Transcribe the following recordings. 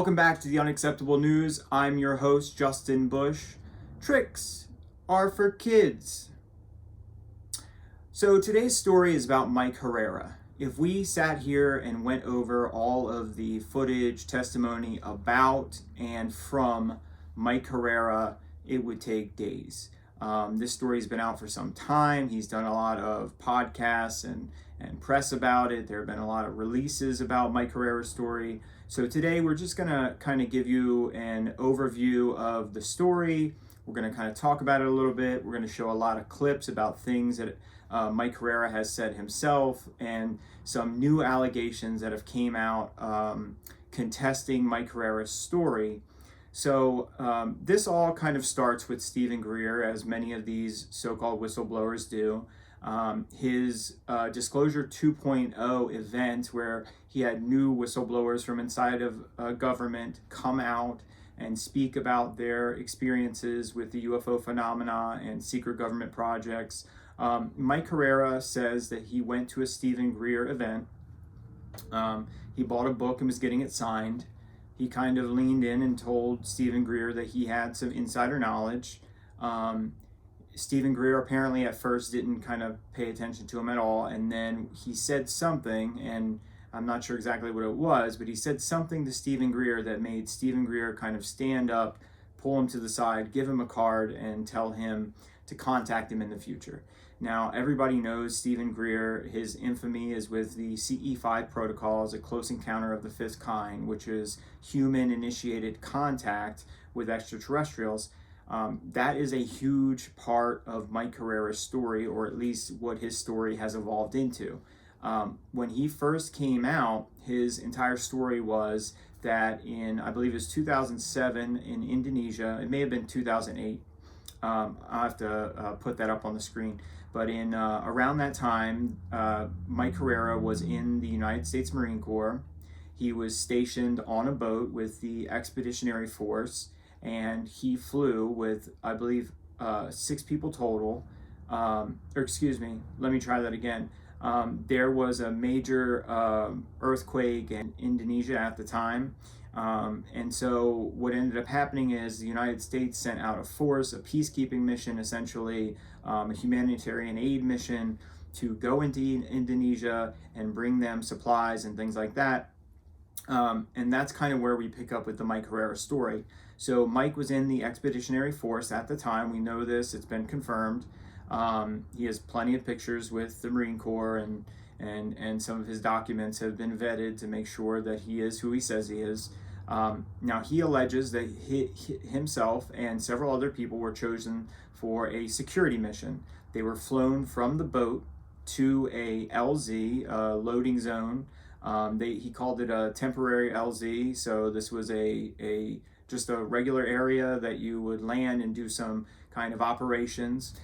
Welcome back to the Unacceptable News. I'm your host, Justin Bush. Tricks are for kids. So today's story is about Mike Herrera. If we sat here and went over all of the footage, testimony about and from Mike Herrera, it would take days. This story's been out for some time. He's done a lot of podcasts and press about it. There have been a lot of releases about Mike Herrera's story. So today we're just gonna kind of give you an overview of the story. We're gonna kind of talk about it a little bit. We're gonna show a lot of clips about things that Mike Herrera has said himself and some new allegations that have came out contesting Mike Herrera's story. So this all kind of starts with Stephen Greer, as many of these so-called whistleblowers do. His Disclosure 2.0 event, where he had new whistleblowers from inside of government come out and speak about their experiences with the UFO phenomena and secret government projects. Mike Herrera says that he went to a Stephen Greer event. He bought a book and was getting it signed. He kind of leaned in and told Stephen Greer that he had some insider knowledge. Stephen Greer apparently at first didn't kind of pay attention to him at all, and then he said something, and I'm not sure exactly what it was, but he said something to Stephen Greer that made Stephen Greer kind of stand up, pull him to the side, give him a card, and tell him to contact him in the future. Now, everybody knows Stephen Greer. His infamy is with the CE5 protocols, a close encounter of the fifth kind, which is human-initiated contact with extraterrestrials. That is a huge part of Mike Herrera's story, or at least what his story has evolved into. When he first came out, his entire story was that in, I believe it was 2007 in Indonesia, it may have been 2008, I'll have to put that up on the screen, but in around that time, Mike Herrera was in the United States Marine Corps. He was stationed on a boat with the Expeditionary Force, and he flew with, I believe, 6 people total. Let me try that again. There was a major earthquake in Indonesia at the time. And so what ended up happening is the United States sent out a force, a peacekeeping mission, essentially a humanitarian aid mission, to go into Indonesia and bring them supplies and things like that. And that's kind of where we pick up with the Mike Herrera story. So Mike was in the Expeditionary Force at the time. We know this, it's been confirmed. He has plenty of pictures with the Marine Corps, and some of his documents have been vetted to make sure that he is who he says he is. Now, he alleges that he himself and several other people were chosen for a security mission. They were flown from the boat to a LZ, loading zone. He called it a temporary LZ, so this was just a regular area that you would land and do some kind of operations.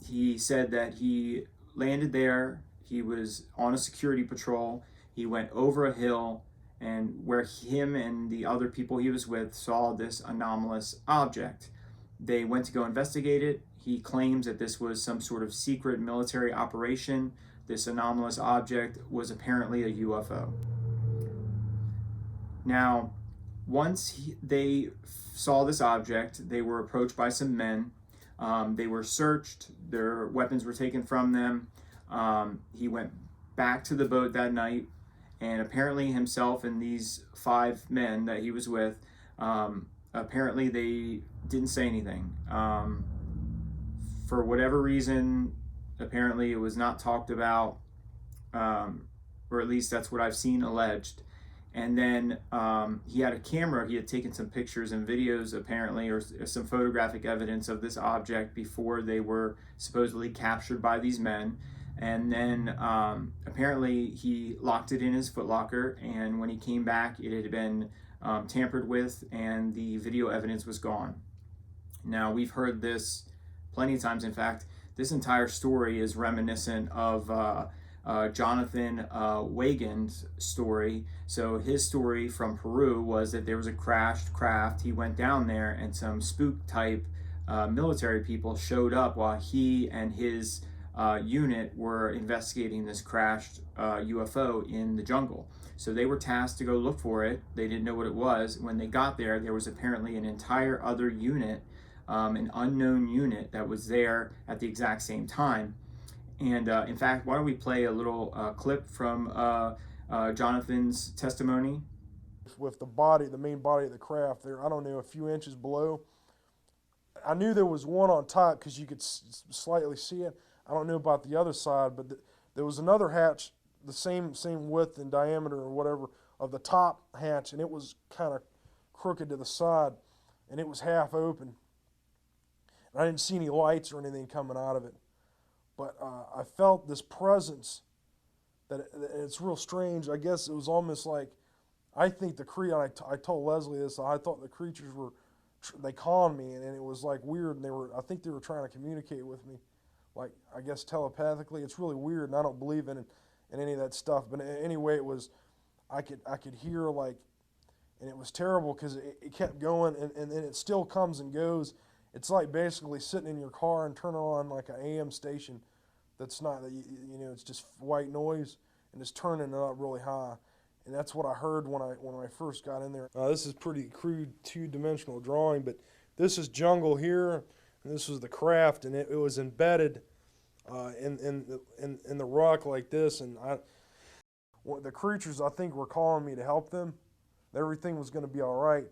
He said that he landed there, he was on a security patrol, he went over a hill, and where him and the other people he was with saw this anomalous object. They went to go investigate it. He claims that this was some sort of secret military operation. This anomalous object was apparently a UFO. Now, once they saw this object, they were approached by some men. They were searched, their weapons were taken from them. He went back to the boat that night, and apparently himself and these 5 men that he was with, apparently they didn't say anything. For whatever reason, apparently it was not talked about, or at least that's what I've seen alleged. And then he had a camera. He had taken some pictures and videos, apparently, or some photographic evidence of this object before they were supposedly captured by these men. And then apparently he locked it in his footlocker, and when he came back, it had been tampered with, and the video evidence was gone. Now, we've heard this plenty of times. In fact, this entire story is reminiscent of Jonathan Wagon's story. So his story from Peru was that there was a crashed craft. He went down there, and some spook type military people showed up while he and his unit were investigating this crashed UFO in the jungle. So they were tasked to go look for it. They didn't know what it was. When they got there, there was apparently an entire other unit, an unknown unit that was there at the exact same time. And in fact, why don't we play a little clip from Jonathan's testimony? With the body, the main body of the craft there, I don't know, a few inches below. I knew there was one on top because you could slightly see it. I don't know about the other side, but there was another hatch, the same width and diameter or whatever of the top hatch, and it was kind of crooked to the side, and it was half open. And I didn't see any lights or anything coming out of it, but I felt this presence it's real strange. I guess it was almost like, I think I told Leslie this, I thought the creatures were, they called me, and it was like weird, and I think they were trying to communicate with me, like, I guess telepathically. It's really weird, and I don't believe in any of that stuff, but anyway, it was, I could hear, like, and it was terrible because it kept going, and then it still comes and goes. It's like basically sitting in your car and turning on like an AM station that's not, it's just white noise, and it's turning it up really high. And that's what I heard when I first got in there. This is pretty crude two-dimensional drawing, but this is jungle here, and this was the craft, and it was embedded in the rock like this. And the creatures, I think, were calling me to help them. Everything was going to be all right.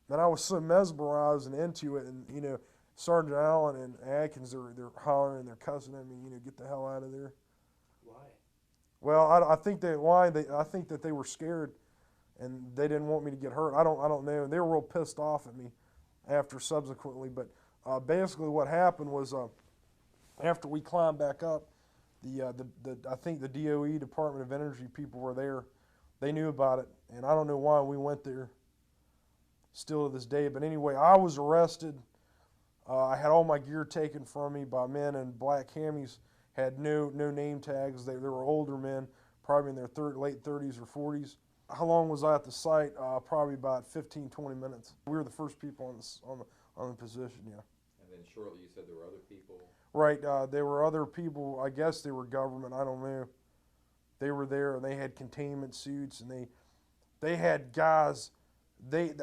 And I was so mesmerized and into it, and Sergeant Allen and Atkins, they're hollering, they're cussing at me, get the hell out of there. Why? Well, I think I think that they were scared, and they didn't want me to get hurt. I don't know. They were real pissed off at me after subsequently. But basically, what happened was after we climbed back up, I think the DOE, Department of Energy people were there. They knew about it, and I don't know why we went there. Still to this day. But anyway, I was arrested. I had all my gear taken from me by men in black camis. Had no name tags. They were older men, probably in their late 30s or 40s. How long was I at the site? Probably about 15, 20 minutes. We were the first people on the position, yeah. And then shortly you said there were other people? Right, there were other people. I guess they were government, I don't know. They were there, and they had containment suits, and they had guys. They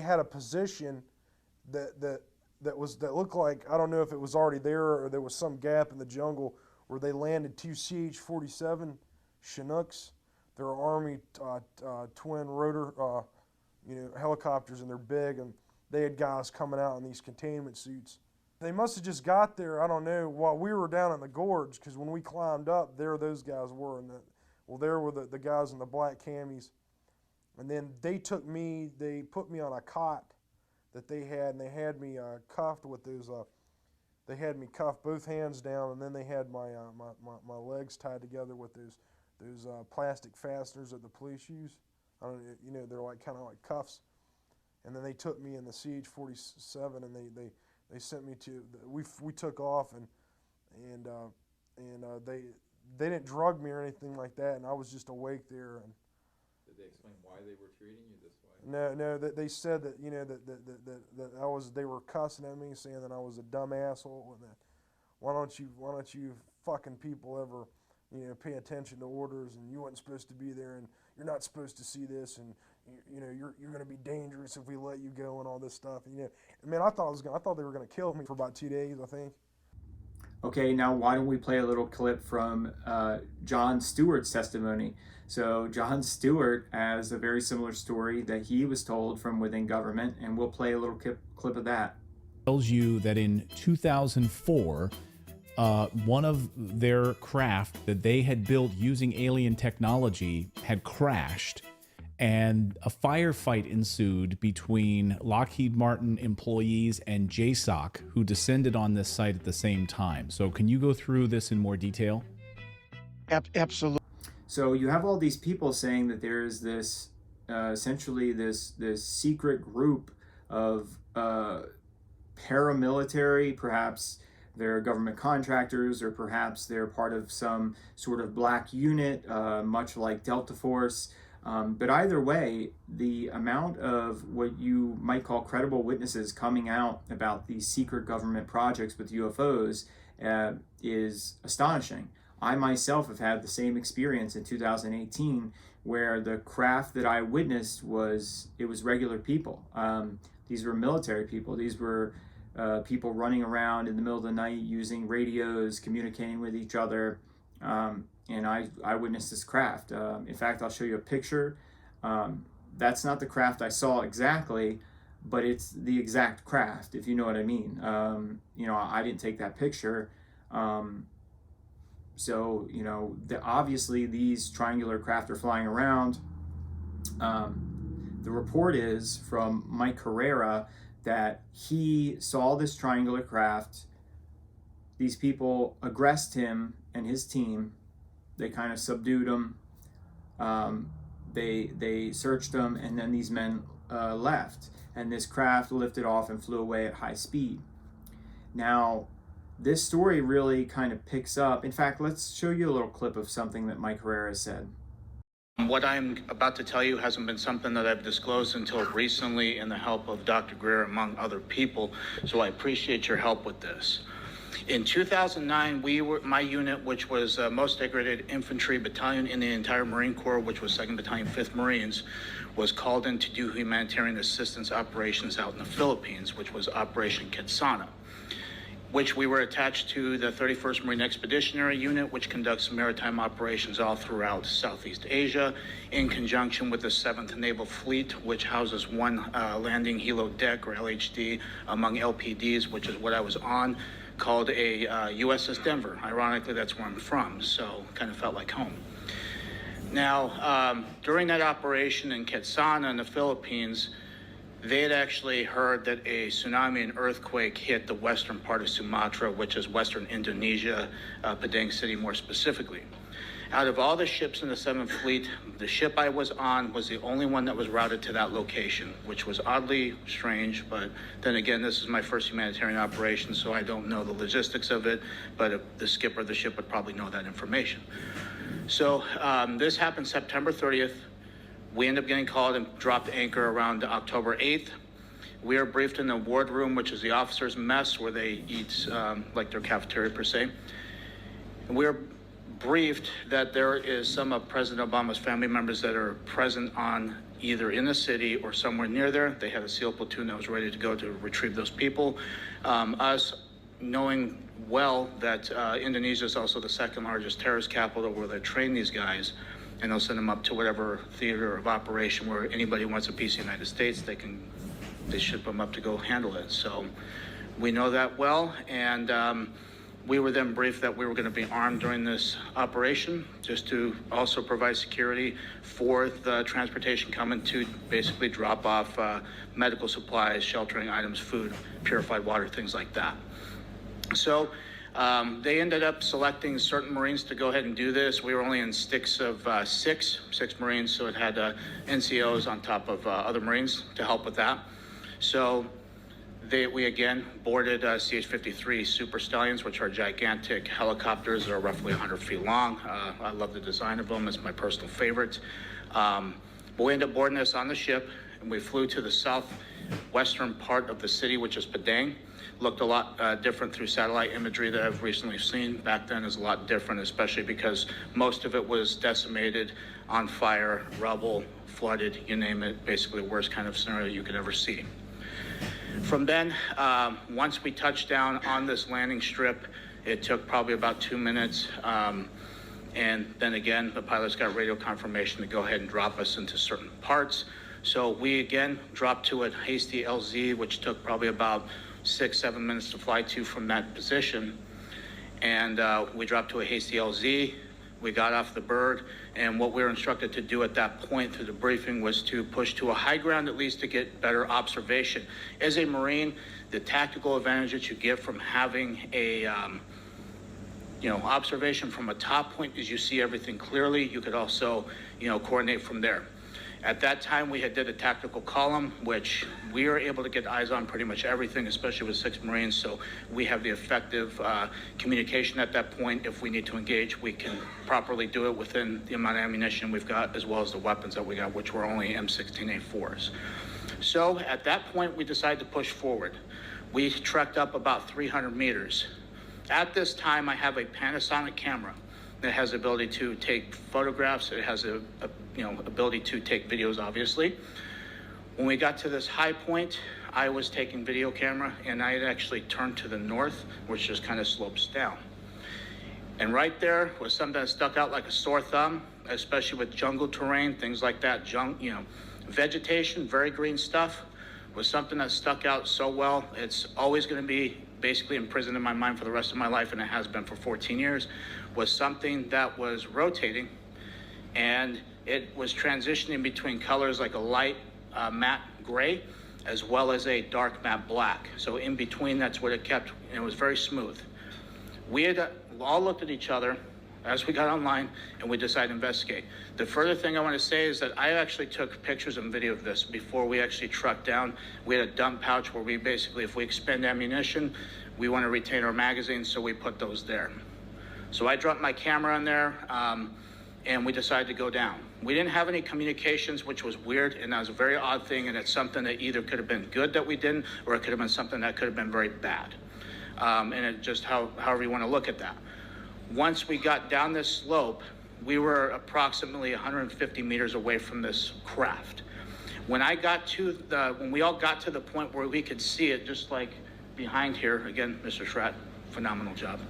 had a position that looked like, I don't know if it was already there or there was some gap in the jungle where they landed 2 CH-47 Chinooks. They're Army twin rotor helicopters, and they're big, and they had guys coming out in these containment suits. They must have just got there, I don't know, while we were down in the gorge, because when we climbed up, there those guys were. And there were the guys in the black camis. And then they put me on a cot that they had, and they had me cuffed with those, they had me cuffed both hands down, and then they had my legs tied together with those plastic fasteners that the police use. I don't know, they're like kind of like cuffs. And then they took me in the CH-47, and they sent me to, we took off, and they didn't drug me or anything like that, and I was just awake there. And did they explain why they were treating you this way? No, they said that that they were cussing at me, saying that I was a dumb asshole, and that why don't you fucking people ever pay attention to orders, and you weren't supposed to be there, and you're not supposed to see this, and you're going to be dangerous if we let you go, and all this stuff. And, man, I thought they were going to kill me for about 2 days, I think. Okay, now why don't we play a little clip from John Stewart's testimony. So John Stewart has a very similar story that he was told from within government, and we'll play a little clip of that. Tells you that in 2004, one of their craft that they had built using alien technology had crashed, and a firefight ensued between Lockheed Martin employees and JSOC, who descended on this site at the same time. So can you go through this in more detail? Absolutely. So you have all these people saying that there's this, essentially this secret group of paramilitary, perhaps they're government contractors, or perhaps they're part of some sort of black unit, much like Delta Force. But either way, the amount of what you might call credible witnesses coming out about these secret government projects with UFOs is astonishing. I myself have had the same experience in 2018 where the craft that I witnessed was regular people. These were military people. These were people running around in the middle of the night using radios, communicating with each other. And I witnessed this craft. In fact, I'll show you a picture. That's not the craft I saw exactly, but it's the exact craft, if you know what I mean. I didn't take that picture. So, obviously these triangular craft are flying around. The report is from Mike Herrera that he saw this triangular craft. These people aggressed him and his team. They kind of subdued him. They searched him, and then these men left. And this craft lifted off and flew away at high speed. Now, this story really kind of picks up. In fact, let's show you a little clip of something that Mike Herrera said. What I'm about to tell you hasn't been something that I've disclosed until recently in the help of Dr. Greer, among other people, so I appreciate your help with this. In 2009, my unit, which was most degraded infantry battalion in the entire Marine Corps, which was 2nd Battalion, 5th Marines, was called in to do humanitarian assistance operations out in the Philippines, which was Operation Quetzana, which we were attached to the 31st Marine Expeditionary Unit, which conducts maritime operations all throughout Southeast Asia, in conjunction with the 7th Naval Fleet, which houses one landing helo deck, or LHD, among LPDs, which is what I was on, called a USS Denver. Ironically, that's where I'm from, so kind of felt like home. Now, during that operation in Quetzana in the Philippines, they had actually heard that a tsunami and earthquake hit the western part of Sumatra, which is western Indonesia, Padang City more specifically. Out of all the ships in the 7th Fleet, the ship I was on was the only one that was routed to that location, which was oddly strange, but then again, this is my first humanitarian operation, so I don't know the logistics of it, but the skipper of the ship would probably know that information. So this happened September 30th. We ended up getting called and dropped anchor around October 8th. We are briefed in the wardroom, which is the officers' mess, where they eat like their cafeteria per se. And we're briefed that there is some of President Obama's family members that are present on either in the city or somewhere near there. They had a SEAL platoon that was ready to go to retrieve those people. Us knowing well that Indonesia is also the 2nd largest terrorist capital where they train these guys, and they'll send them up to whatever theater of operation where anybody wants a piece of the United States, they ship them up to go handle it. So we know that well, and we were then briefed that we were going to be armed during this operation, just to also provide security for the transportation coming to basically drop off medical supplies, sheltering items, food, purified water, things like that. So they ended up selecting certain Marines to go ahead and do this. We were only in sticks of six Marines, so it had NCOs on top of other Marines to help with that. So we again boarded CH-53 Super Stallions, which are gigantic helicopters that are roughly 100 feet long. I love the design of them. It's my personal favorite. But we ended up boarding this on the ship, and we flew to the southwestern part of the city, which is Padang. Looked a lot different through satellite imagery that I've recently seen. Back then is a lot different, especially because most of it was decimated, on fire, rubble, flooded, you name it, basically the worst kind of scenario you could ever see. From then, once we touched down on this landing strip, it took probably about 2 minutes. And then again, the pilots got radio confirmation to go ahead and drop us into certain parts. So we again dropped to a hasty LZ, which took probably about 6-7 minutes to fly to from that position. And we dropped to a hasty LZ. We got off the bird, and what we were instructed to do at that point through the briefing was to push to a high ground at least to get better observation. As a Marine, the tactical advantage that you get from having a observation from a top point is you see everything clearly. You could also coordinate from there. At that time, we had did a tactical column, which we are able to get eyes on pretty much everything, especially with 6 Marines. So we have the effective communication at that point. If we need to engage, we can properly do it within the amount of ammunition we've got, as well as the weapons that we got, which were only M16A4s. So at that point, we decided to push forward. We trekked up about 300 meters. At this time, I have a Panasonic camera that has the ability to take photographs. It has a ability to take videos, obviously. When we got to this high point, I was taking video camera, and I had actually turned to the north, which just kind of slopes down. And right there was something that stuck out like a sore thumb, especially with jungle terrain, things like that. Vegetation, very green stuff, was something that stuck out so well. It's always going to be basically imprisoned in my mind for the rest of my life, and it has been for 14 years, was something that was rotating, and it was transitioning between colors like a light matte gray as well as a dark matte black. So in between, that's what it kept, and it was very smooth. We had all looked at each other as we got online, and we decided to investigate. The further thing I want to say is that I actually took pictures and video of this before we actually trucked down. We had a dump pouch where we basically, if we expend ammunition, we want to retain our magazines, so we put those there. So I dropped my camera in there, and we decided to go down. We didn't have any communications, which was weird, and that was a very odd thing, and it's something that either could have been good that we didn't, or it could have been something that could have been very bad. And it just however you want to look at that. Once we got down this slope, we were approximately 150 meters away from this craft. When we all got to the point where we could see it, just like behind here, again, Mr. Schratt, phenomenal job.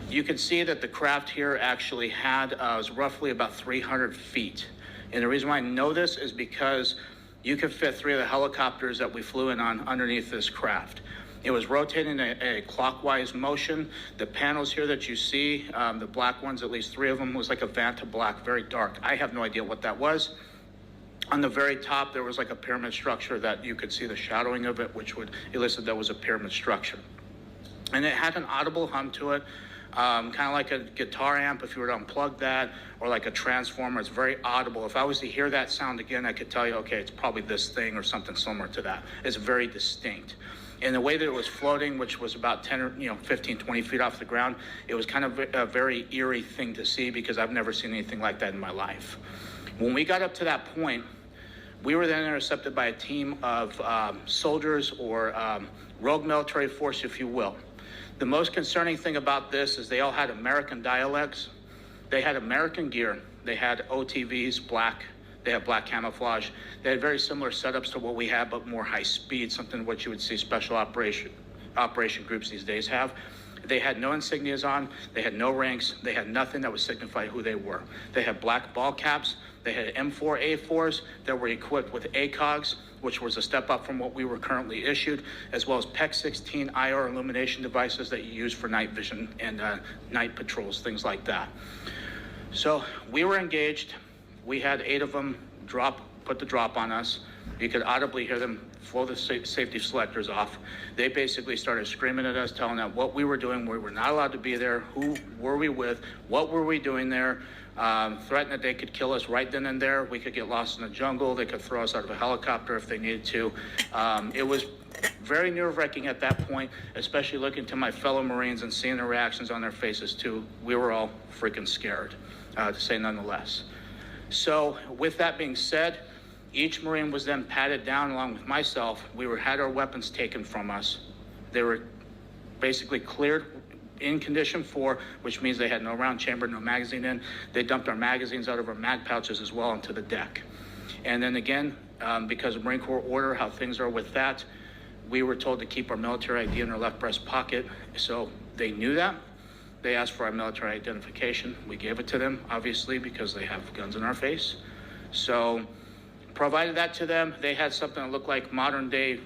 You can see that the craft here actually was roughly about 300 feet. And the reason why I know this is because you could fit 3 of the helicopters that we flew in on underneath this craft. It was rotating a clockwise motion. The panels here that you see, the black ones, at least 3 of them, was like a Vanta black, very dark. I have no idea what that was. On the very top, there was like a pyramid structure that you could see the shadowing of it, which would elicit that was a pyramid structure. And it had an audible hum to it, kind of like a guitar amp if you were to unplug that, or like a transformer. It's very audible. If I was to hear that sound again, I could tell you, okay, it's probably this thing or something similar to that. It's very distinct. And the way that it was floating, which was about 10 or 15, 20 feet off the ground, it was kind of a very eerie thing to see because I've never seen anything like that in my life. When we got up to that point, we were then intercepted by a team of soldiers or rogue military force, if you will. The most concerning thing about this is they all had American dialects. They had American gear. They had OTVs, black. They had black camouflage. They had very similar setups to what we have, but more high speed, something what you would see special operation groups these days have. They had no insignias on. They had no ranks. They had nothing that would signify who they were. They had black ball caps. They had M4A4s that were equipped with ACOGs, which was a step up from what we were currently issued, as well as PEC-16 IR illumination devices that you use for night vision and night patrols, things like that. So we were engaged. We had 8 of them put the drop on us. You could audibly hear them blow the safety selectors off. They basically started screaming at us, telling us what we were doing. We were not allowed to be there. Who were we with? What were we doing there? Threatened that they could kill us right then and there. We could get lost in the jungle. They could throw us out of a helicopter if they needed to. It was very nerve-wracking at that point, especially looking to my fellow Marines and seeing the reactions on their faces too. We were all freaking scared, to say none the less. So with that being said, each Marine was then patted down along with myself. We had our weapons taken from us. They were basically cleared in condition 4, which means they had no round chamber, no magazine in. They dumped our magazines out of our mag pouches as well onto the deck. And then again, because of Marine Corps order, how things are with that, we were told to keep our military ID in our left breast pocket. So they knew that. They asked for our military identification. We gave it to them, obviously, because they have guns in our face. So provided that to them. They had something that looked like modern day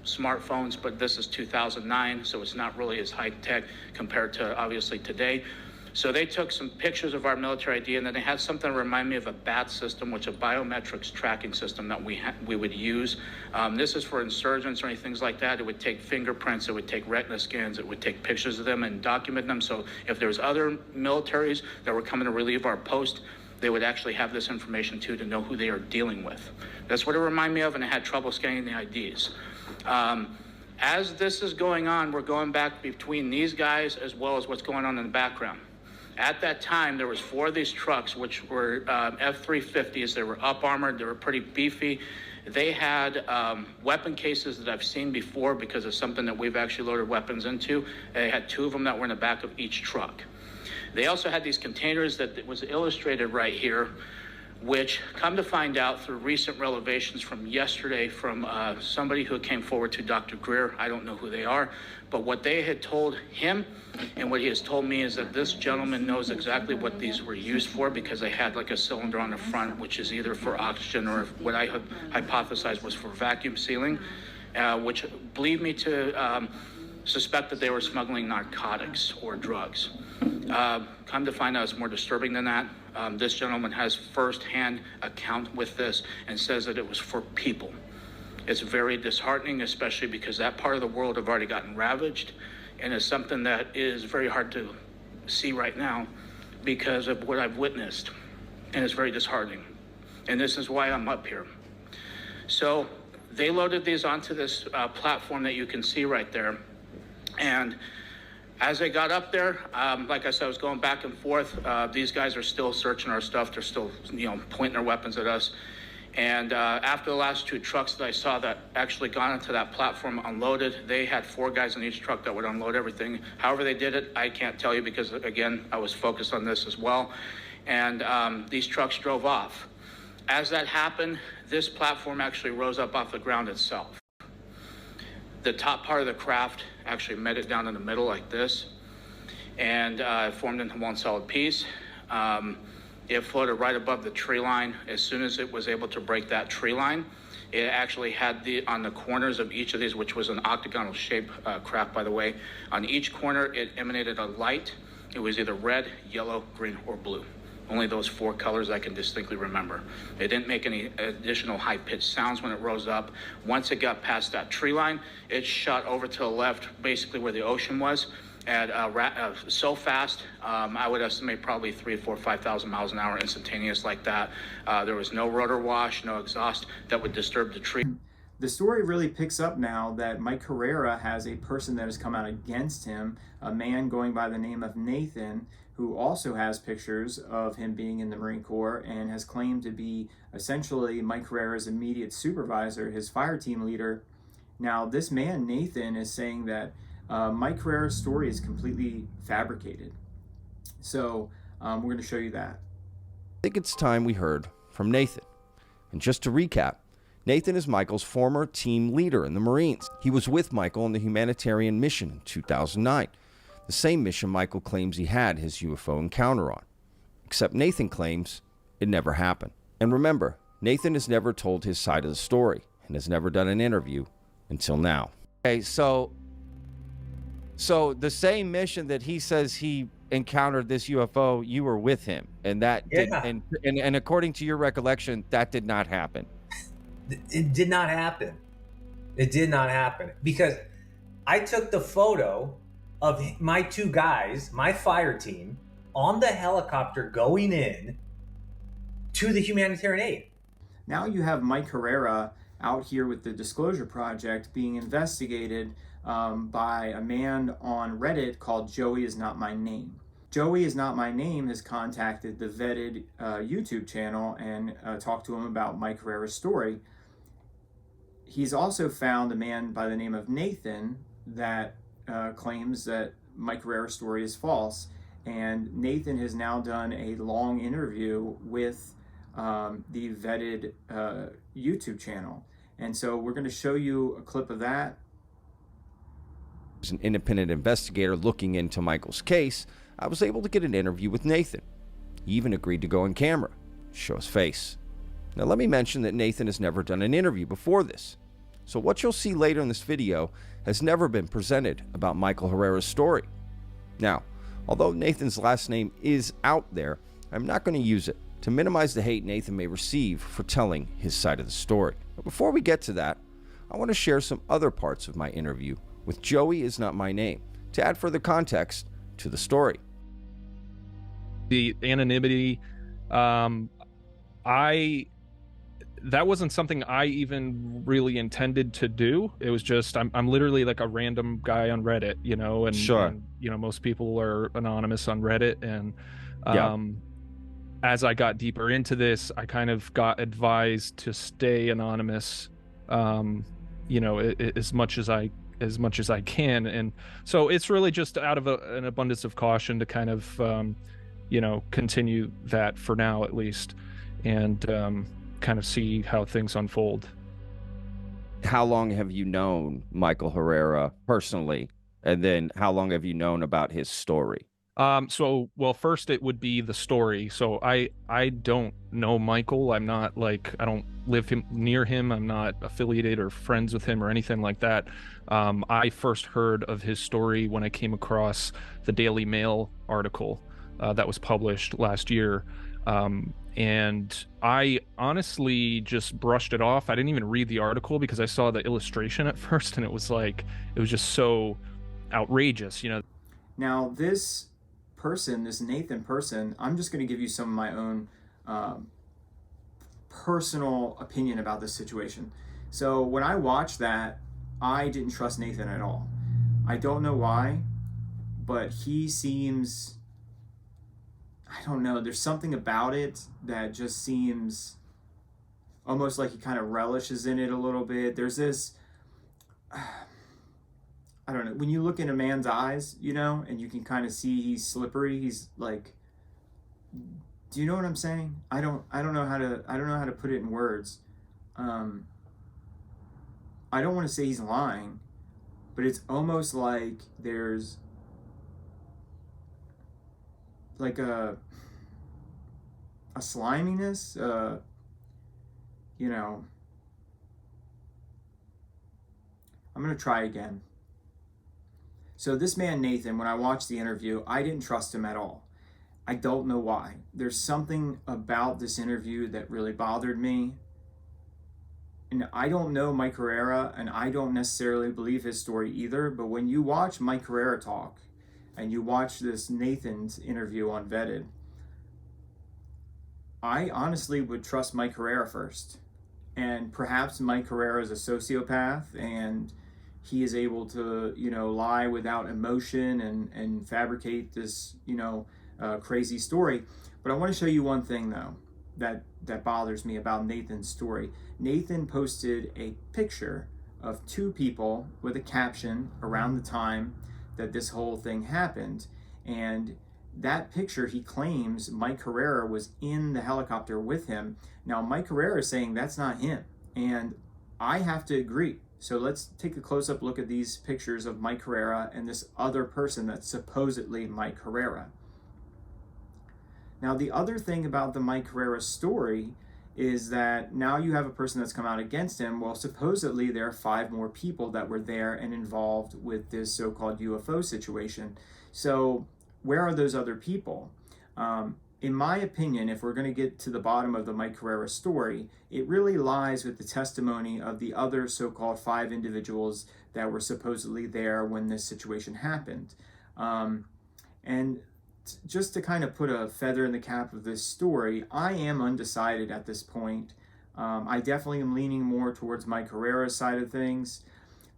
smartphones, but this is 2009, so it's not really as high tech compared to obviously today. So they took some pictures of our military ID, and then they had something that remind me of a BAT system, which is a biometrics tracking system that we would use. This is for insurgents or any things like that. It would take fingerprints, it would take retina scans, it would take pictures of them and document them. So if there was other militaries that were coming to relieve our post, they would actually have this information too to know who they are dealing with. That's what it reminded me of, and I had trouble scanning the IDs. As this is going on, we're going back between these guys as well as what's going on in the background. At that time, there was 4 of these trucks, which were F-350s. They were up armored. They were pretty beefy. They had weapon cases that I've seen before because of something that we've actually loaded weapons into. They had 2 of them that were in the back of each truck. They also had these containers that was illustrated right here, which come to find out through recent revelations from yesterday from somebody who came forward to Dr. Greer. I don't know who they are, but what they had told him and what he has told me is that this gentleman knows exactly what these were used for, because they had like a cylinder on the front, which is either for oxygen or what I hypothesized was for vacuum sealing, which lead me to suspect that they were smuggling narcotics or drugs. Come to find out it's more disturbing than that. This gentleman has first-hand account with this and says that it was for people. It's very disheartening, especially because that part of the world have already gotten ravaged, and it's something that is very hard to see right now because of what I've witnessed, and it's very disheartening. And this is why I'm up here. So they loaded these onto this platform that you can see right there, and as I got up there, like I said, I was going back and forth. These guys are still searching our stuff. They're still, pointing their weapons at us. And after the last 2 trucks that I saw that actually got onto that platform unloaded, they had 4 guys in each truck that would unload everything. However they did it, I can't tell you because, again, I was focused on this as well. And these trucks drove off. As that happened, this platform actually rose up off the ground itself. The top part of the craft actually met it down in the middle like this, and it formed into one solid piece. It floated right above the tree line. As soon as it was able to break that tree line, it actually had on the corners of each of these, which was an octagonal shape craft, by the way, on each corner it emanated a light. It was either red, yellow, green, or blue. Only those 4 colors I can distinctly remember. It didn't make any additional high-pitched sounds when it rose up. Once it got past that tree line, it shot over to the left, basically where the ocean was, at so fast, I would estimate probably 3,000, 4,000, 5,000 miles an hour instantaneous like that. There was no rotor wash, no exhaust that would disturb the tree. The story really picks up now that Mike Herrera has a person that has come out against him, a man going by the name of Nathan, who also has pictures of him being in the Marine Corps and has claimed to be essentially Mike Herrera's immediate supervisor, his fire team leader. Now, this man, Nathan, is saying that Mike Herrera's story is completely fabricated. So we're going to show you that. I think it's time we heard from Nathan. And just to recap, Nathan is Michael's former team leader in the Marines. He was with Michael on the humanitarian mission in 2009. The same mission Michael claims he had his UFO encounter on. Except Nathan claims it never happened. And remember, Nathan has never told his side of the story and has never done an interview until now. Okay, so the same mission that he says he encountered this UFO, you were with him, and that did, and according to your recollection, that did not happen. It did not happen. It did not happen because I took the photo of my 2 guys, my fire team, on the helicopter going in to the humanitarian aid. Now you have Mike Herrera out here with the Disclosure Project being investigated by a man on Reddit called Joey Is Not My Name. Joey Is Not My Name has contacted the vetted YouTube channel and talked to him about Mike Herrera's story. He's also found a man by the name of Nathan that claims that Mike Herrera's story is false. And Nathan has now done a long interview with the vetted YouTube channel. And so we're going to show you a clip of that. As an independent investigator looking into Michael's case, I was able to get an interview with Nathan. He even agreed to go on camera, show his face. Now let me mention that Nathan has never done an interview before this. So what you'll see later in this video has never been presented about Michael Herrera's story. Now, although Nathan's last name is out there, I'm not going to use it to minimize the hate Nathan may receive for telling his side of the story. But before we get to that, I want to share some other parts of my interview with Joey Is Not My Name to add further context to the story. The anonymity, that wasn't something I even really intended to do. It was just, I'm literally like a random guy on Reddit, and, sure. And, most people are anonymous on Reddit. And, as I got deeper into this, I kind of got advised to stay anonymous, as much as I can. And so it's really just out of an abundance of caution to kind of, continue that for now at least, and kind of see how things unfold. How long have you known Michael Herrera personally? And then how long have you known about his story? Well, first it would be the story. So I don't know Michael. I don't live near him. I'm not affiliated or friends with him or anything like that. I first heard of his story when I came across the Daily Mail article that was published last year. And I honestly just brushed it off. I didn't even read the article because I saw the illustration at first, and it was just so outrageous, Now, this Nathan person, I'm just going to give you some of my own personal opinion about this situation. So when I watched that, I didn't trust Nathan at all. I don't know why, but he seems, I don't know, there's something about it that just seems almost like he kind of relishes in it a little bit. There's this, I don't know, when you look in a man's eyes, and you can kind of see he's slippery. He's like, do you know what I'm saying? I don't know how to put it in words. I don't want to say he's lying, but it's almost like there's like a sliminess, I'm going to try again. So this man, Nathan, when I watched the interview, I didn't trust him at all. I don't know why. There's something about this interview that really bothered me. And I don't know Mike Herrera, and I don't necessarily believe his story either, but when you watch Mike Herrera talk, and you watch this Nathan's interview on Vetted, I honestly would trust Mike Herrera first. And perhaps Mike Herrera is a sociopath, and he is able to, lie without emotion and fabricate this, crazy story. But I want to show you one thing, though, that bothers me about Nathan's story. Nathan posted a picture of two people with a caption around the time that this whole thing happened. And that picture, he claims Mike Herrera was in the helicopter with him. Now, Mike Herrera is saying that's not him. And I have to agree. So let's take a close-up look at these pictures of Mike Herrera and this other person that's supposedly Mike Herrera. Now, the other thing about the Mike Herrera story is that now you have a person that's come out against him. Well, supposedly there are 5 more people that were there and involved with this so-called UFO situation. So where are those other people? In my opinion, if we're going to get to the bottom of the Mike Herrera story, it really lies with the testimony of the other so-called 5 individuals that were supposedly there when this situation happened. And just to kind of put a feather in the cap of this story, I am undecided at this point. I definitely am leaning more towards Mike Herrera's side of things.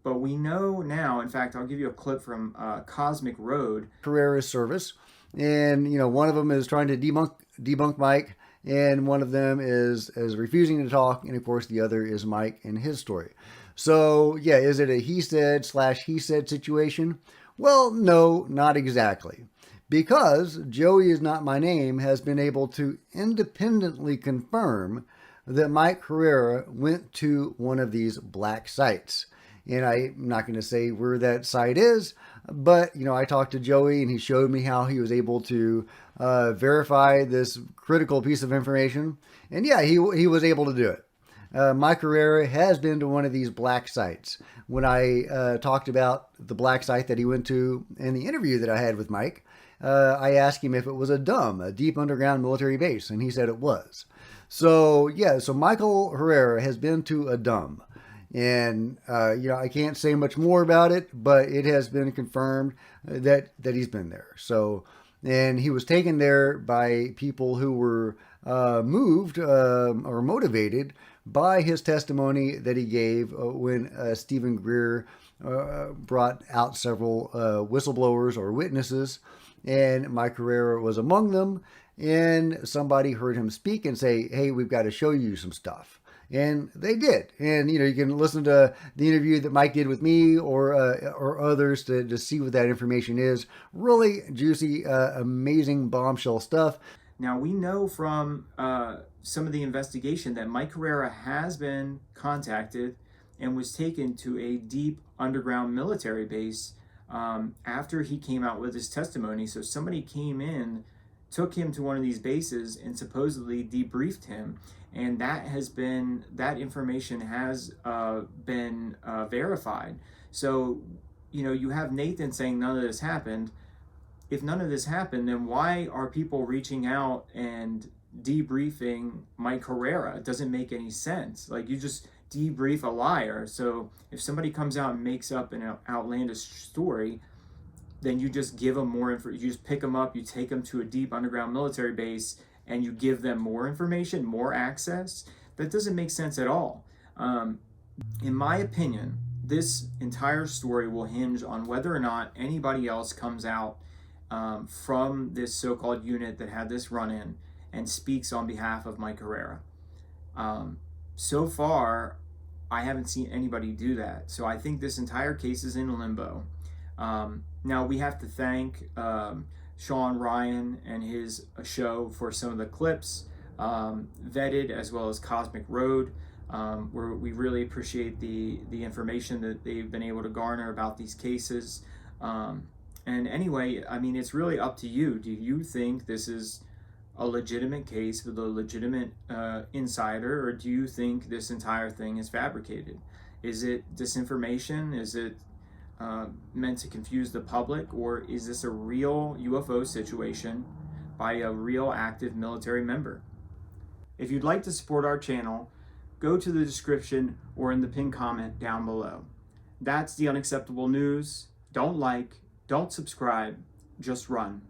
But we know now, in fact, I'll give you a clip from Cosmic Road. Herrera's service. And, one of them is trying to debunk Mike, and one of them is refusing to talk. And of course, the other is Mike and his story. So yeah, is it a he said / he said situation? Well, no, not exactly. Because Joey is not my name has been able to independently confirm that Mike Herrera went to one of these black sites. And I'm not going to say where that site is, but, I talked to Joey and he showed me how he was able to verify this critical piece of information. And yeah, he was able to do it. Mike Herrera has been to one of these black sites. When I talked about the black site that he went to in the interview that I had with Mike, I asked him if it was a deep underground military base, and he said it was. So yeah, so Michael Herrera has been to a dumb. And, I can't say much more about it, but it has been confirmed that he's been there. So, and he was taken there by people who were moved or motivated by his testimony that he gave when Stephen Greer brought out several whistleblowers or witnesses and Mike Herrera was among them. And somebody heard him speak and say, "Hey, we've got to show you some stuff." And they did. And, you can listen to the interview that Mike did with me or others to see what that information is. Really juicy, amazing bombshell stuff. Now, we know from some of the investigation that Mike Herrera has been contacted and was taken to a deep underground military base after he came out with his testimony. So somebody came in, took him to one of these bases and supposedly debriefed him. And that information has been verified. So, you have Nathan saying none of this happened. If none of this happened, then why are people reaching out and debriefing Mike Herrera? It doesn't make any sense. Like, you just debrief a liar. So if somebody comes out and makes up an outlandish story, then you just give them more info. You just pick them up, you take them to a deep underground military base, and you give them more information, more access. That doesn't make sense at all. In my opinion, this entire story will hinge on whether or not anybody else comes out from this so-called unit that had this run-in and speaks on behalf of Mike Herrera. So far, I haven't seen anybody do that. So I think this entire case is in limbo. Now, we have to thank Sean Ryan and his show for some of the clips, Vetted, as well as Cosmic Road. We really appreciate the information that they've been able to garner about these cases. And anyway, I mean, it's really up to you. Do you think this is a legitimate case with a legitimate insider, or do you think this entire thing is fabricated? Is it disinformation? Is it meant to confuse the public, or is this a real UFO situation by a real active military member? If you'd like to support our channel, go to the description or in the pinned comment down below. That's the Unacceptable News. Don't like, don't subscribe, just run.